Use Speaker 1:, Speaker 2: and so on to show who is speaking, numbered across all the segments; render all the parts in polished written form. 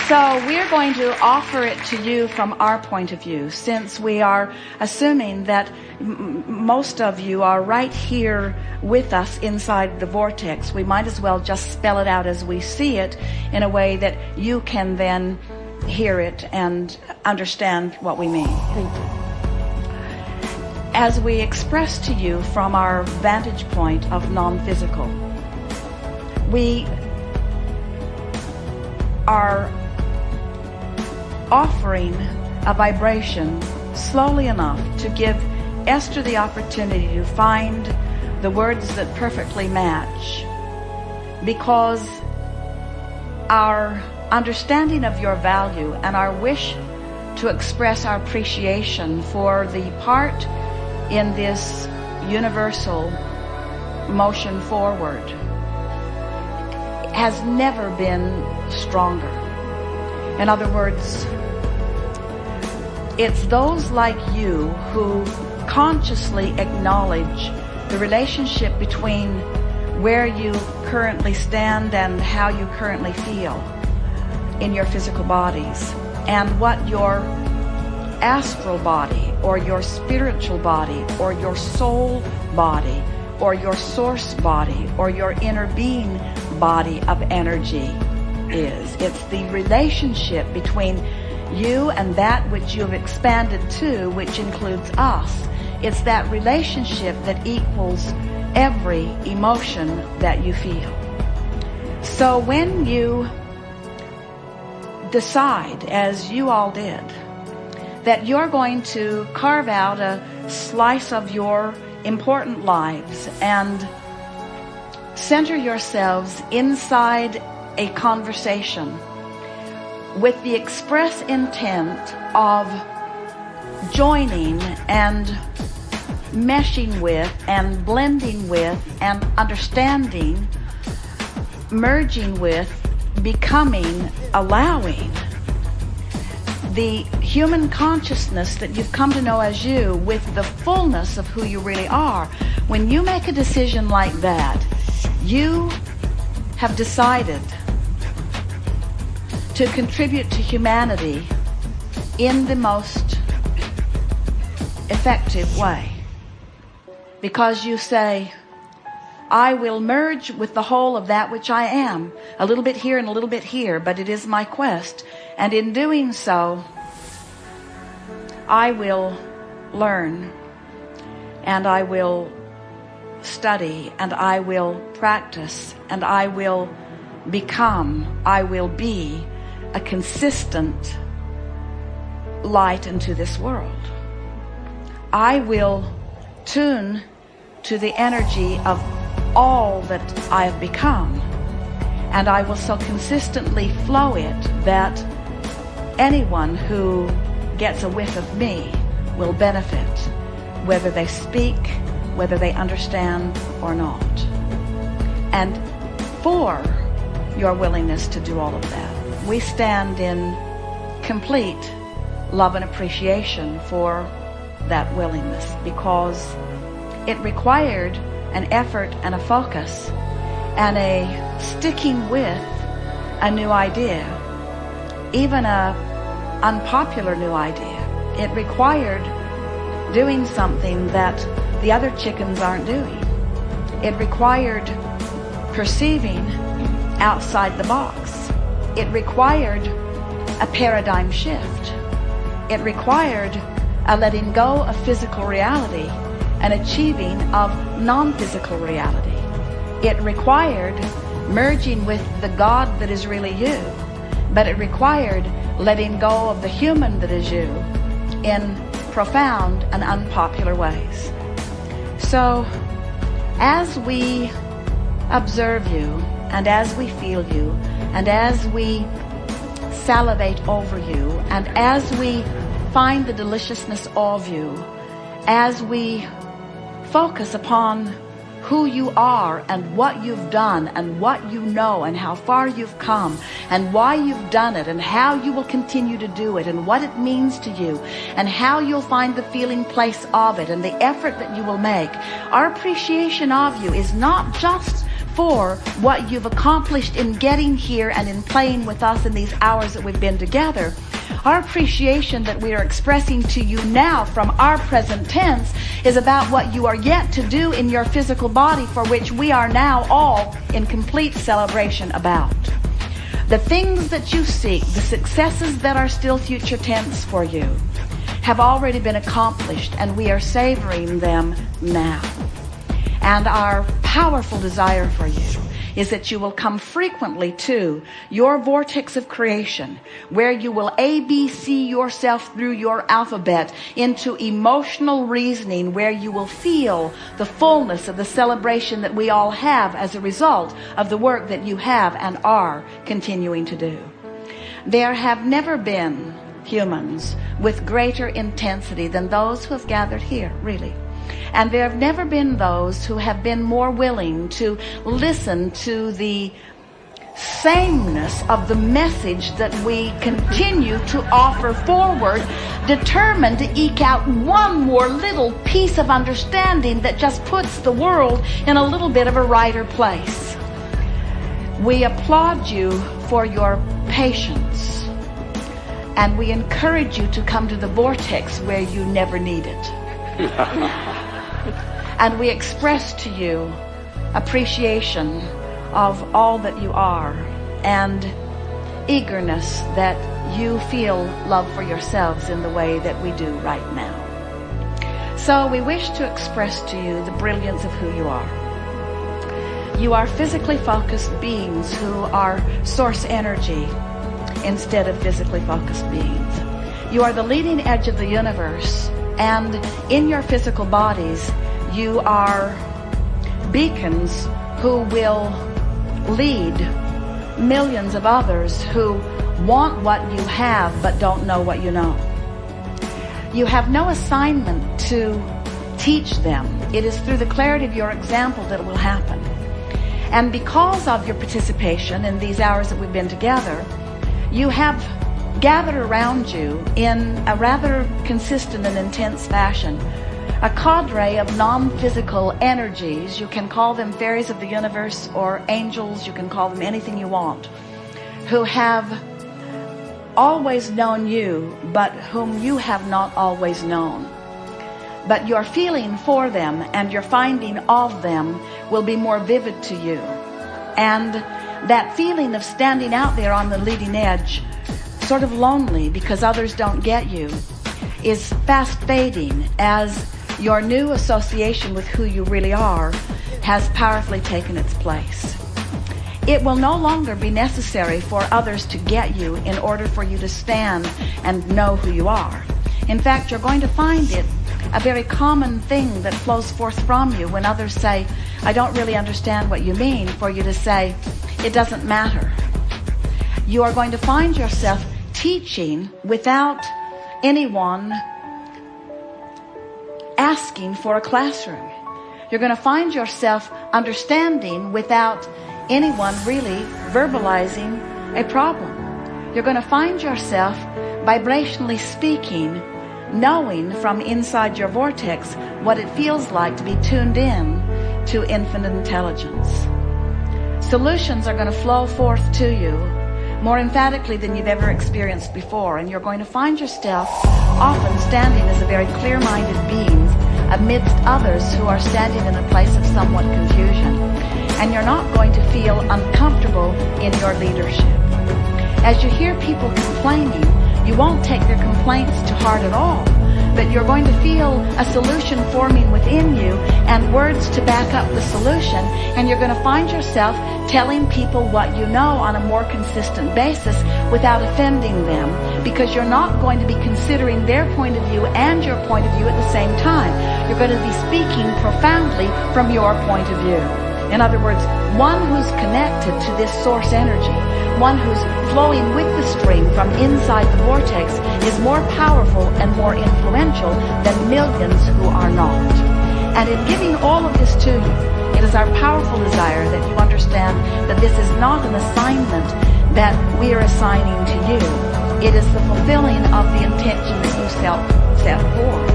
Speaker 1: So we're going to offer it to you from our point of view, since we are assuming that most of you are right here with us inside the vortex. We might as well just spell it out as we see it in a way that you can then hear it and understand what we mean.
Speaker 2: Thank you.
Speaker 1: As we express to you from our vantage point of non-physical, we are offering a vibration slowly enough to give Esther the opportunity to find the words that perfectly match, because our understanding of your value and our wish to express our appreciation for the part in this universal motion forward has never been stronger. In other words, it's those like you who consciously acknowledge the relationship between where you currently stand and how you currently feel in your physical bodies, and what your astral body or your spiritual body or your soul body or your source body or your inner being body of energy is. It's the relationship between you and that which you have expanded to, which includes us. It's that relationship that equals every emotion that you feel. So when you decide, as you all did, that you're going to carve out a slice of your important lives and center yourselves inside a conversation with the express intent of joining and meshing with and blending with and understanding, merging with, becoming, allowing the human consciousness that you've come to know as you with the fullness of who you really are. When you make a decision like that, you have decided to contribute to humanity in the most effective way. Because you say, I will merge with the whole of that which I am, a little bit here and a little bit here, but it is my quest. And in doing so, I will learn, and I will study, and I will practice, and I will become, I will be a consistent light into this world. I will tune to the energy of all that I have become, and I will so consistently flow it that anyone who gets a whiff of me will benefit, whether they speak, whether they understand or not. And for your willingness to do all of that, we stand in complete love and appreciation for that willingness, because it required an effort and a focus and a sticking with a new idea, even a unpopular new idea. It required doing something that the other chickens aren't doing. It required perceiving outside the box. It required a paradigm shift. It required a letting go of physical reality and achieving of non-physical reality. It required merging with the God that is really you, but it required letting go of the human that is you in profound and unpopular ways. So as we observe you, and as we feel you, and as we salivate over you, and as we find the deliciousness of you, as we focus upon who you are and what you've done and what you know and how far you've come and why you've done it and how you will continue to do it and what it means to you and how you'll find the feeling place of it and the effort that you will make. Our appreciation of you is not just for what you've accomplished in getting here and in playing with us in these hours that we've been together. Our appreciation that we are expressing to you now from our present tense is about what you are yet to do in your physical body, for which we are now all in complete celebration about. The things that you seek, the successes that are still future tense for you, have already been accomplished, and we are savoring them now. And our powerful desire for you is that you will come frequently to your vortex of creation, where you will ABC yourself through your alphabet into emotional reasoning, where you will feel the fullness of the celebration that we all have as a result of the work that you have and are continuing to do. There have never been humans with greater intensity than those who have gathered here, really. And there have never been those who have been more willing to listen to the sameness of the message that we continue to offer forward, determined to eke out one more little piece of understanding that just puts the world in a little bit of a righter place. We applaud you for your patience, and we encourage you to come to the vortex where you never need it. And we express to you appreciation of all that you are, and eagerness that you feel love for yourselves in the way that we do right now. So we wish to express to you the brilliance of who you are. You are physically focused beings who are source energy instead of physically focused beings. You are the leading edge of the universe, and in your physical bodies you are beacons who will lead millions of others who want what you have but don't know what you know. You have no assignment to teach them. It is through the clarity of your example that it will happen. And because of your participation in these hours that we've been together, you have gathered around you in a rather consistent and intense fashion a cadre of non-physical energies. You can call them fairies of the universe or angels, you can call them anything you want, who have always known you, but whom you have not always known. But your feeling for them and your finding of them will be more vivid to you. And that feeling of standing out there on the leading edge, sort of lonely because others don't get you, is fast fading as your new association with who you really are has powerfully taken its place. It will no longer be necessary for others to get you in order for you to stand and know who you are. In fact, you're going to find it a very common thing that flows forth from you when others say, I don't really understand what you mean, for you to say, it doesn't matter. You are going to find yourself teaching without anyone asking for a classroom. You're going to find yourself understanding without anyone really verbalizing a problem. You're going to find yourself vibrationally speaking, knowing from inside your vortex what it feels like to be tuned in to infinite intelligence. Solutions are going to flow forth to you more emphatically than you've ever experienced before, and you're going to find yourself often standing as a very clear-minded being amidst others who are standing in a place of somewhat confusion. And you're not going to feel uncomfortable in your leadership. As you hear people complaining, you won't take their complaints to heart at all, but you're going to feel a solution forming within you and words to back up the solution, and you're going to find yourself telling people what you know on a more consistent basis without offending them, because you're not going to be considering their point of view and your point of view at the same time. You're going to be speaking profoundly from your point of view. In other words, one who's connected to this source energy, one who's flowing with the stream from inside the vortex, is more powerful and more influential than millions who are not. And in giving all of this to you, it is our powerful desire that you understand that this is not an assignment that we are assigning to you. It is the fulfilling of the intention that you set forth,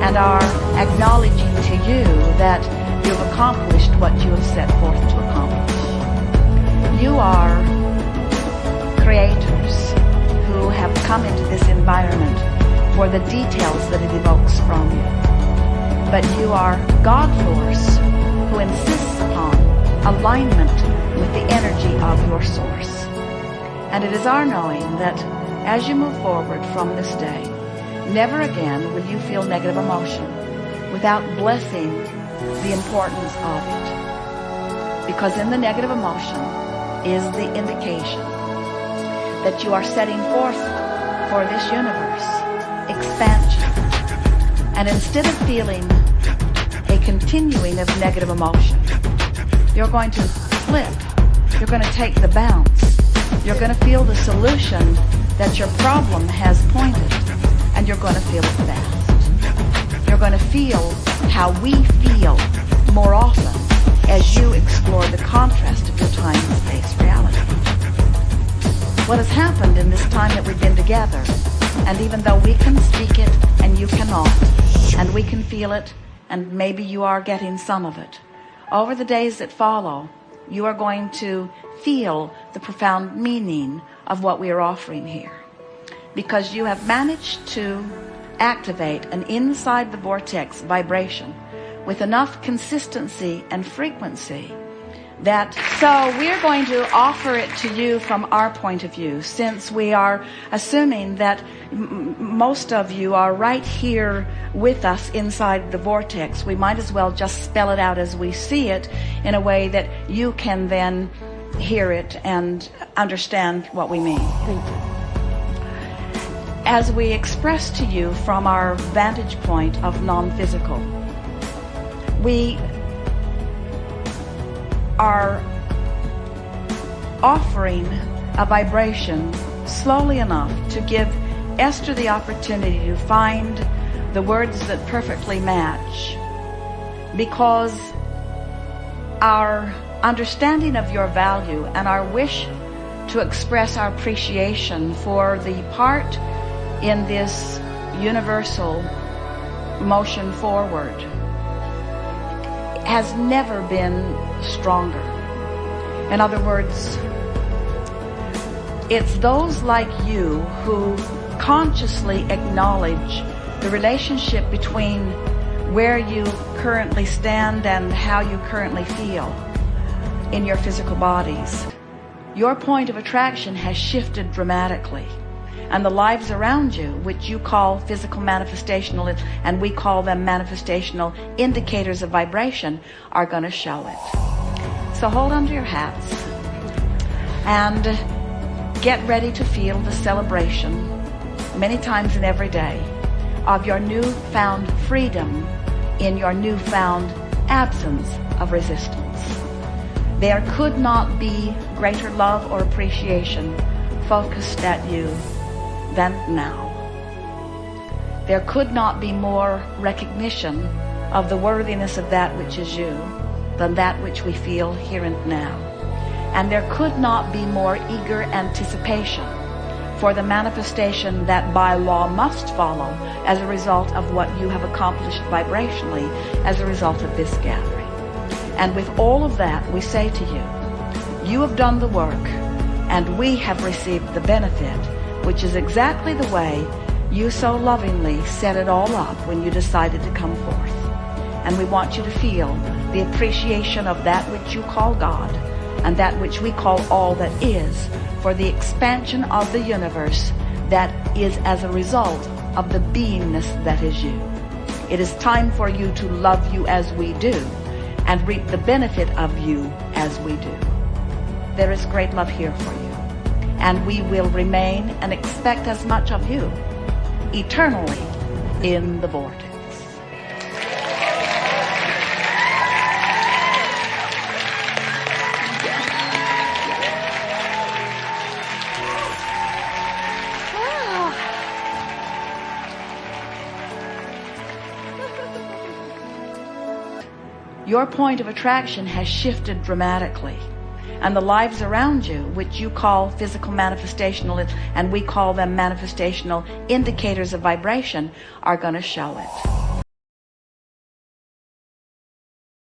Speaker 1: and are acknowledging to you that you've accomplished what you have set forth to accomplish. You are creators who have come into this environment for the details that it evokes from you. But you are God force who insists upon alignment with the energy of your source. And it is our knowing that as you move forward from this day, never again will you feel negative emotion without blessing the importance of it. Because in the negative emotion is the indication that you are setting forth for this universe expansion. And instead of feeling a continuing of negative emotion, you're going to flip. You're going to take the bounce. You're going to feel the solution that your problem has pointed, and you're going to feel it fast. You're going to feel how we feel more often as you explore the contrast of your time and space reality. What has happened in this time that we've been together, and even though we can speak it and you cannot, and we can feel it, and maybe you are getting some of it, over the days that follow, you are going to feel the profound meaning of what we are offering here. Because you have managed to activate an inside the vortex vibration with enough consistency and frequency that, so we're going to offer it to you from our point of view, since we are assuming that most of you are right here with us inside the vortex. We might as well just spell it out as we see it in a way that you can then hear it and understand what we mean. Thank you. As we express to you from our vantage point of non-physical, we are offering a vibration slowly enough to give Esther the opportunity to find the words that perfectly match, because our understanding of your value and our wish to express our appreciation for the part in this universal motion forward has never been stronger. In other words, it's those like you who consciously acknowledge the relationship between where you currently stand and how you currently feel in your physical bodies. Your point of attraction has shifted dramatically, and the lives around you, which you call physical manifestational, and we call them manifestational indicators of vibration, are going to show it. So hold onto your hats and get ready to feel the celebration many times in every day of your newfound freedom in your newfound absence of resistance. There could not be greater love or appreciation focused at you than now. There could not be more recognition of the worthiness of that which is you than that which we feel here and now. And there could not be more eager anticipation for the manifestation that by law must follow as a result of what you have accomplished vibrationally as a result of this gathering. And with all of that, we say to you, you have done the work and we have received the benefit, which is exactly the way you so lovingly set it all up when you decided to come forth. And we want you to feel the appreciation of that which you call God and that which we call all that is, for the expansion of the universe that is as a result of the beingness that is you. It is time for you to love you as we do and reap the benefit of you as we do. There is great love here for you, and we will remain and expect as much of you eternally in the vortex. Your point of attraction has shifted dramatically, and the lives around you, which you call physical manifestational, and we call them manifestational indicators of vibration, are going to show it.